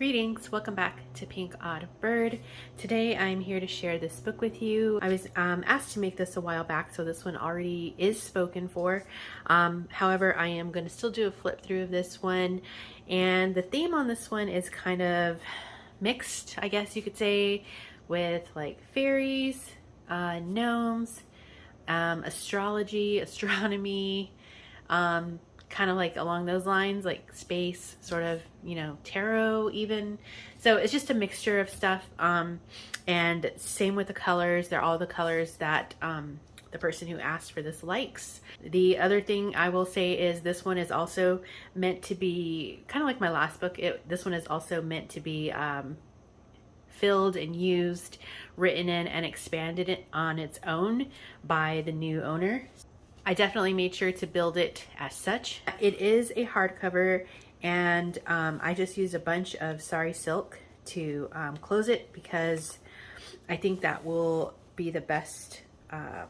Greetings, welcome back to PinkOddBird. Today I'm here to share this book with you. I was asked to make this a while back, so this one already is spoken for. However, I am going to still do a flip through of this one, and the theme on this one is kind of mixed, I guess you could say, with like fairies, gnomes, astrology, astronomy, kind of like along those lines, like space, sort of, you know, tarot even. So it's just a mixture of stuff. And same with the colors. They're all the colors that the person who asked for this likes. The other thing I will say is this one is also meant to be kind of like my last book. This one is also meant to be filled and used, written in, and expanded on its own by the new owner. I definitely made sure to build it as such. It is a hardcover, and I just used a bunch of sari silk to close it because I think that will be the best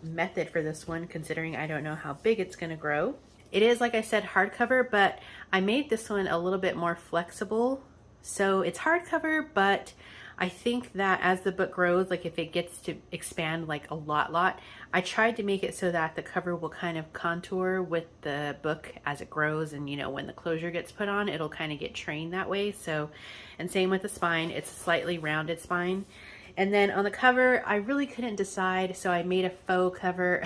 method for this one, considering I don't know how big it's going to grow. It is, like I said, hardcover, but I made this one a little bit more flexible. So it's hardcover, but I think that as the book grows, like if it gets to expand like a lot, I tried to make it so that the cover will kind of contour with the book as it grows, and you know, when the closure gets put on, it'll kind of get trained that way. So, and same with the spine, it's a slightly rounded spine. And then on the cover, I really couldn't decide, so I made a faux cover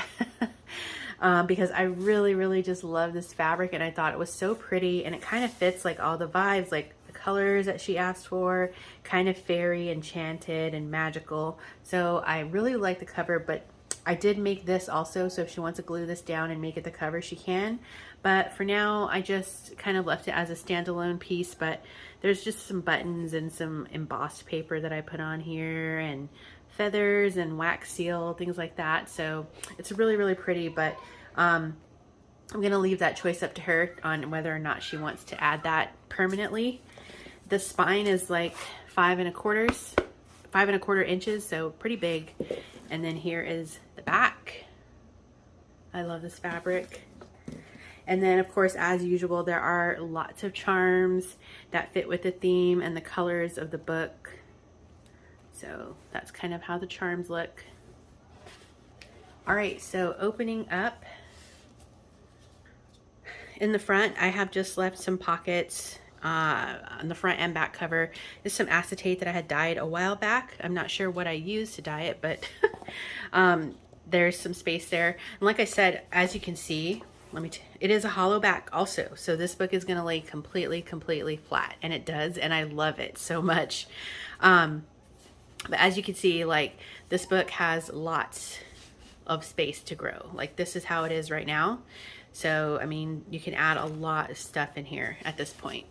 because I really just love this fabric, and I thought it was so pretty, and it kind of fits like all the vibes, like colors that she asked for, kind of fairy, enchanted, and magical. So I really like the cover, but I did make this also, so if she wants to glue this down and make it the cover, she can. But for now, I just kind of left it as a standalone piece, but there's just some buttons and some embossed paper that I put on here, and feathers and wax seal, things like that. So it's really pretty, but I'm gonna leave that choice up to her on whether or not she wants to add that permanently. The spine is like 5¼ inches, so pretty big. And then here is the back. I love this fabric. And then of course, as usual, there are lots of charms that fit with the theme and the colors of the book. So that's kind of how the charms look. All right, so opening up, in the front, I have just left some pockets on the front and back cover. There's some acetate that I had dyed a while back. I'm not sure what I used to dye it, but there's some space there. And like I said, as you can see, it is a hollow back also. So this book is going to lay completely flat, and it does, and I love it so much. But as you can see, like this book has lots of space to grow. Like this is how it is right now. So, I mean, you can add a lot of stuff in here at this point.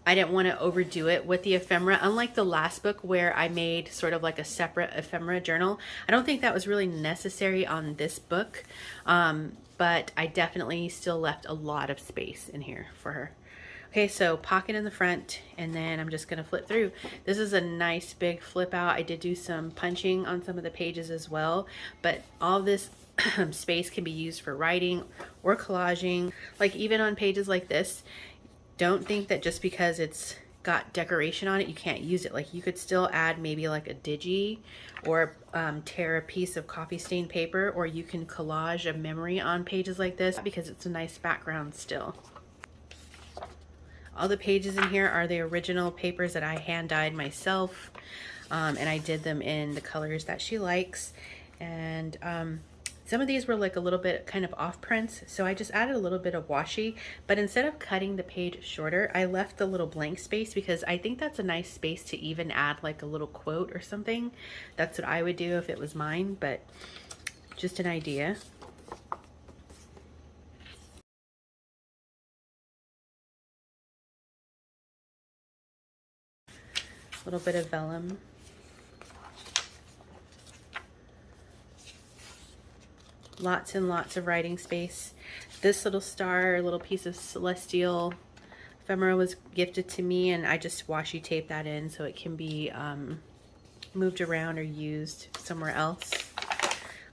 I didn't want to overdo it with the ephemera. Unlike the last book where I made sort of like a separate ephemera journal, I don't think that was really necessary on this book. But I definitely still left a lot of space in here for her. Okay, so pocket in the front, and then I'm just gonna flip through. This is a nice big flip out. I did do some punching on some of the pages as well, but all this space can be used for writing or collaging. Like even on pages like this, don't think that just because it's got decoration on it, you can't use it. Like you could still add maybe like a digi, or tear a piece of coffee stained paper, or you can collage a memory on pages like this because it's a nice background still. All the pages in here are the original papers that I hand dyed myself, and I did them in the colors that she likes. And some of these were like a little bit kind of off prints, so I just added a little bit of washi, but instead of cutting the page shorter, I left the little blank space because I think that's a nice space to even add like a little quote or something. That's what I would do if it was mine, but just an idea. A little bit of vellum. Lots and lots of writing space. This little star, little piece of celestial ephemera was gifted to me, and I just washi tape that in so it can be moved around or used somewhere else.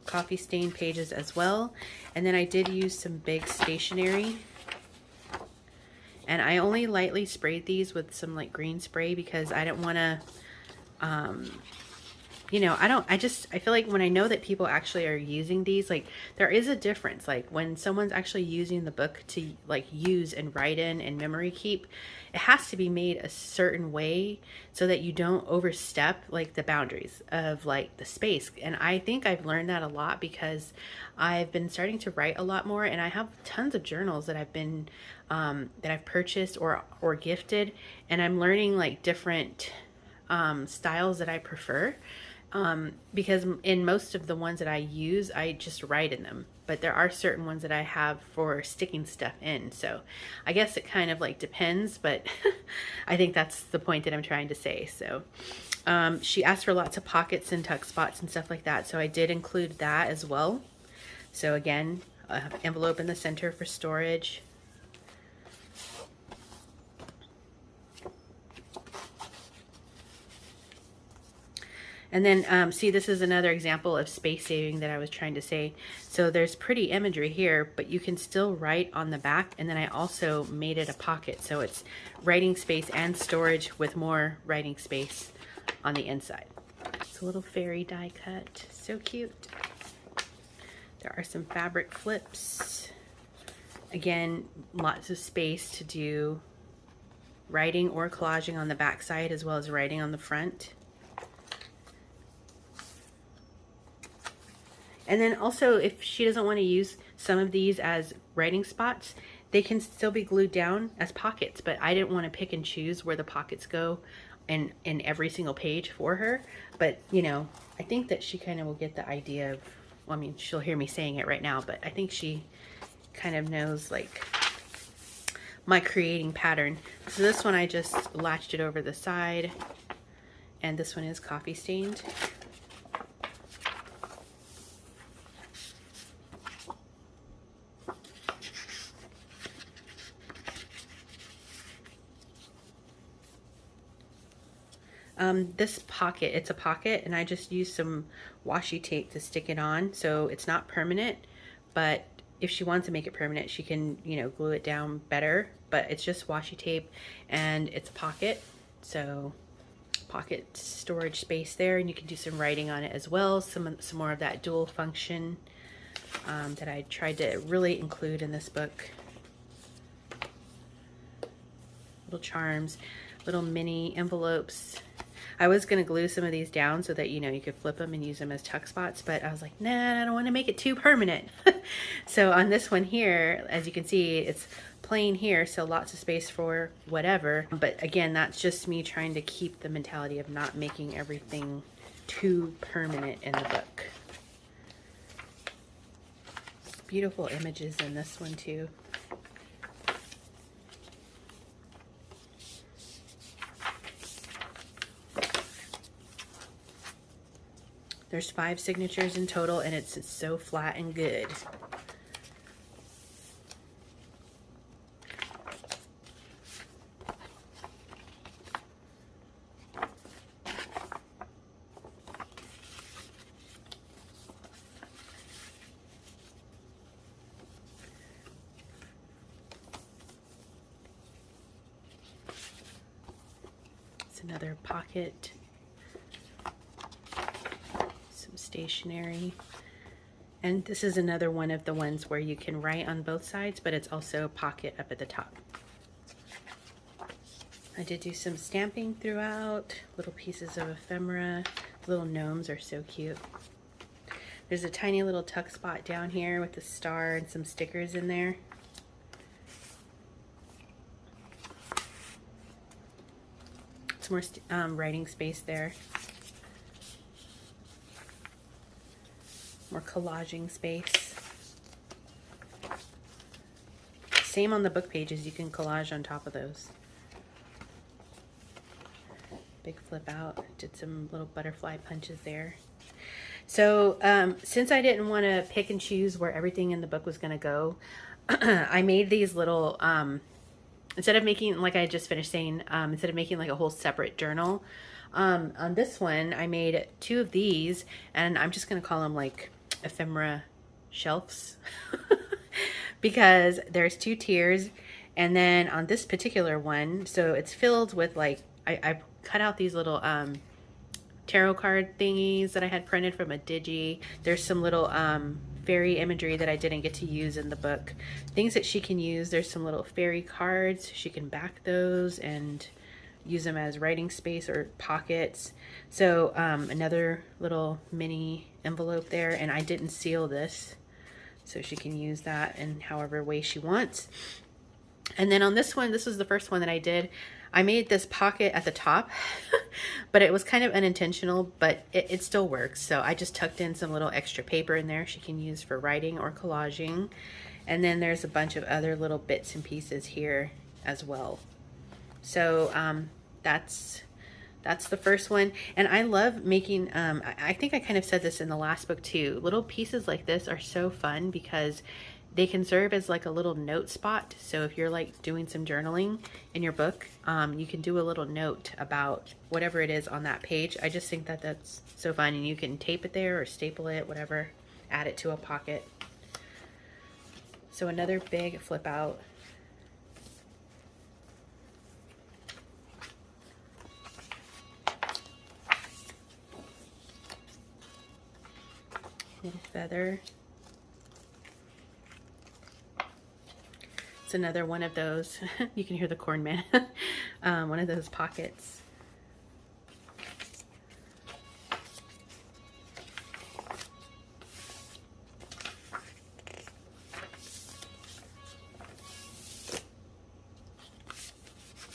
Coffee stained pages as well. And then I did use some big stationery And I only lightly sprayed these with some like green spray because I didn't want to, you know, I feel like when I know that people actually are using these, like there is a difference. Like when someone's actually using the book to like use and write in and memory keep, it has to be made a certain way so that you don't overstep like the boundaries of like the space. And I think I've learned that a lot because I've been starting to write a lot more, and I have tons of journals that I've been that I've purchased or gifted, and I'm learning like different styles that I prefer. Because in most of the ones that I use, I just write in them, but there are certain ones that I have for sticking stuff in. So I guess it kind of like depends, but I think that's the point that I'm trying to say. So she asked for lots of pockets and tuck spots and stuff like that. So I did include that as well. So again, envelope in the center for storage. And then see, this is another example of space saving that I was trying to say. So there's pretty imagery here, but you can still write on the back. And then I also made it a pocket. So it's writing space and storage with more writing space on the inside. It's a little fairy die cut. So cute. There are some fabric flips. Again, lots of space to do writing or collaging on the back side as well as writing on the front. And then also, if she doesn't want to use some of these as writing spots, they can still be glued down as pockets. But I didn't want to pick and choose where the pockets go in every single page for her. But, you know, I think that she kind of will get the idea of, well, I mean, she'll hear me saying it right now, but I think she kind of knows, like, my creating pattern. So this one, I just latched it over the side. And this one is coffee stained. This pocket, it's a pocket, and I just used some washi tape to stick it on, so it's not permanent, but if she wants to make it permanent, she can, you know, glue it down better, but it's just washi tape, and it's a pocket, so pocket storage space there, and you can do some writing on it as well, some more of that dual function that I tried to really include in this book. Little charms, little mini envelopes. I was going to glue some of these down so that, you know, you could flip them and use them as tuck spots, but I was like, nah, I don't want to make it too permanent. So on this one here, as you can see, it's plain here, so lots of space for whatever. But again, that's just me trying to keep the mentality of not making everything too permanent in the book. Beautiful images in this one too. There's 5 signatures in total, and it's so flat and good. It's another pocket. Stationery, and this is another one of the ones where you can write on both sides, but it's also a pocket up at the top. I did do some stamping throughout, little pieces of ephemera. Little gnomes are so cute. There's a tiny little tuck spot down here with a star and some stickers in there. It's more writing space there. More collaging space. Same on the book pages, you can collage on top of those. Big flip out, did some little butterfly punches there. So since I didn't want to pick and choose where everything in the book was going to go, I made these little, instead of making, like I just finished saying, instead of making like a whole separate journal, on this one I made 2 of these, and I'm just going to call them like ephemera shelves because there's 2 tiers, And then on this particular one, so it's filled with like, I cut out these little tarot card thingies that I had printed from a digi. There's some little fairy imagery that I didn't get to use in the book. Things that she can use. There's some little fairy cards. She can back those and use them as writing space or pockets. So another little mini envelope there, and I didn't seal this, so she can use that in however way she wants. And then on this one, this was the first one that I did. I made this pocket at the top, but it was kind of unintentional, but it still works. So I just tucked in some little extra paper in there she can use for writing or collaging. And then there's a bunch of other little bits and pieces here as well. So that's the first one. And I love making, I think I kind of said this in the last book too, little pieces like this are so fun because they can serve as like a little note spot. So if you're like doing some journaling in your book, you can do a little note about whatever it is on that page. I just think that that's so fun, and you can tape it there or staple it, whatever, add it to a pocket. So another big flip out. Little feather. It's another one of those, you can hear the corn man, one of those pockets.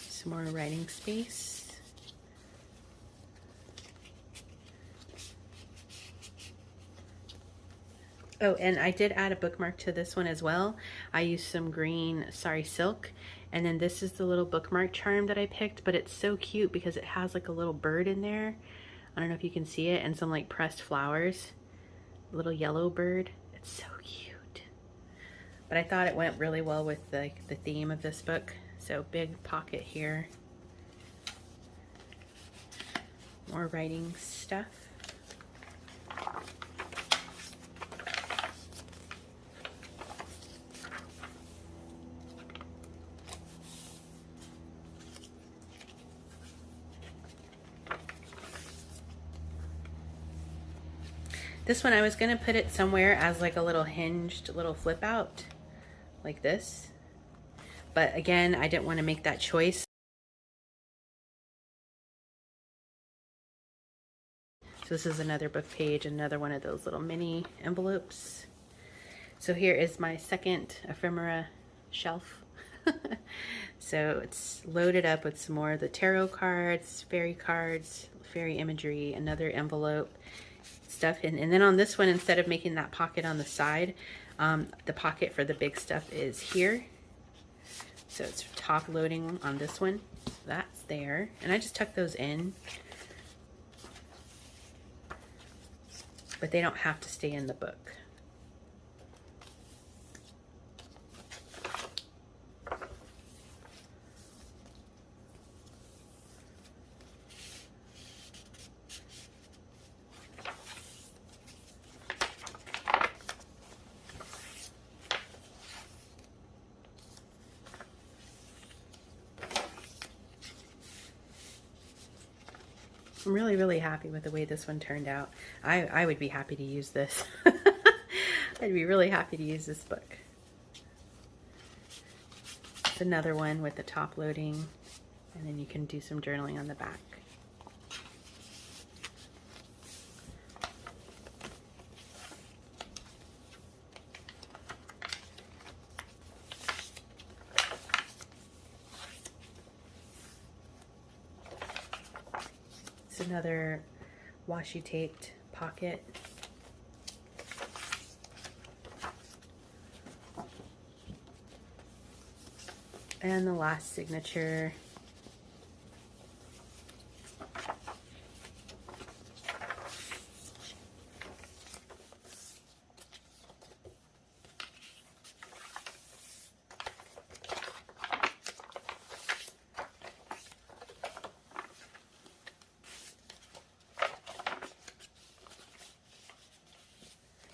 Some more writing space. Oh, and I did add a bookmark to this one as well. I used some green sari silk, and then this is the little bookmark charm that I picked, but it's so cute because it has like a little bird in there. I don't know if you can see it, and some like pressed flowers. A little yellow bird. It's so cute. But I thought it went really well with the theme of this book. So big pocket here. More writing stuff. This one I was gonna put it somewhere as like a little hinged little flip out like this, but again I didn't want to make that choice. So this is another book page, another one of those little mini envelopes. So here is my second ephemera shelf. So it's loaded up with some more of the tarot cards, fairy imagery, another envelope stuff. And then on this one, instead of making that pocket on the side, the pocket for the big stuff is here. So it's top loading on this one. That's there. And I just tuck those in. But they don't have to stay in the book. I'm really, really happy with the way this one turned out. I would be happy to use this. I'd be really happy to use this book. It's another one with the top loading, and then you can do some journaling on the back. It's another washi taped pocket. And the last signature.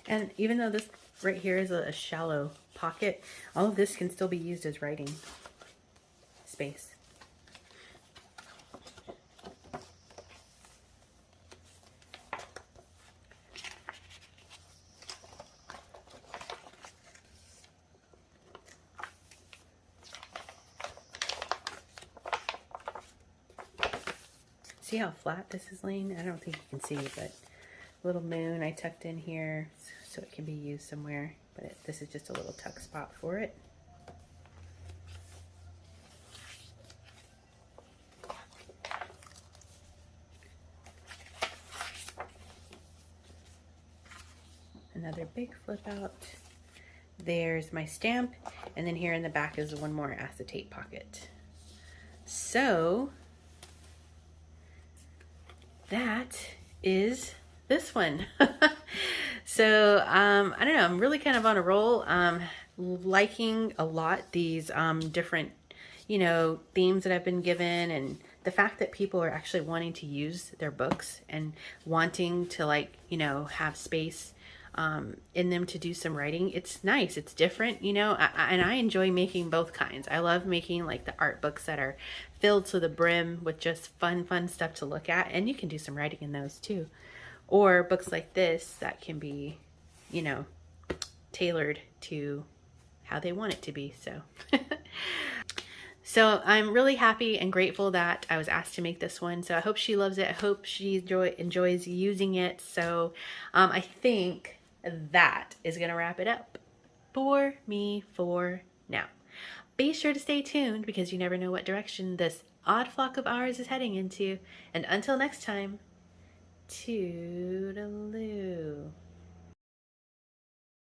And even though this right here is a shallow pocket, all of this can still be used as writing. space. See how flat this is laying? I don't think you can see, but little moon I tucked in here so it can be used somewhere, but this is just a little tuck spot for it. Another big flip out. There's my stamp, and then here in the back is one more acetate pocket. So that is this one. So I don't know, I'm really kind of on a roll. Liking a lot these different, you know, themes that I've been given, and the fact that people are actually wanting to use their books and wanting to, like, you know, have space in them to do some writing. It's nice. It's different, you know, and I enjoy making both kinds. I love making like the art books that are filled to the brim with just fun stuff to look at, and you can do some writing in those too. Or books like this that can be, you know, tailored to how they want it to be. So I'm really happy and grateful that I was asked to make this one. So I hope she loves it. I hope she enjoys using it. So I think that is going to wrap it up for me for now. Be sure to stay tuned, because you never know what direction this odd flock of ours is heading into. And until next time, toodaloo.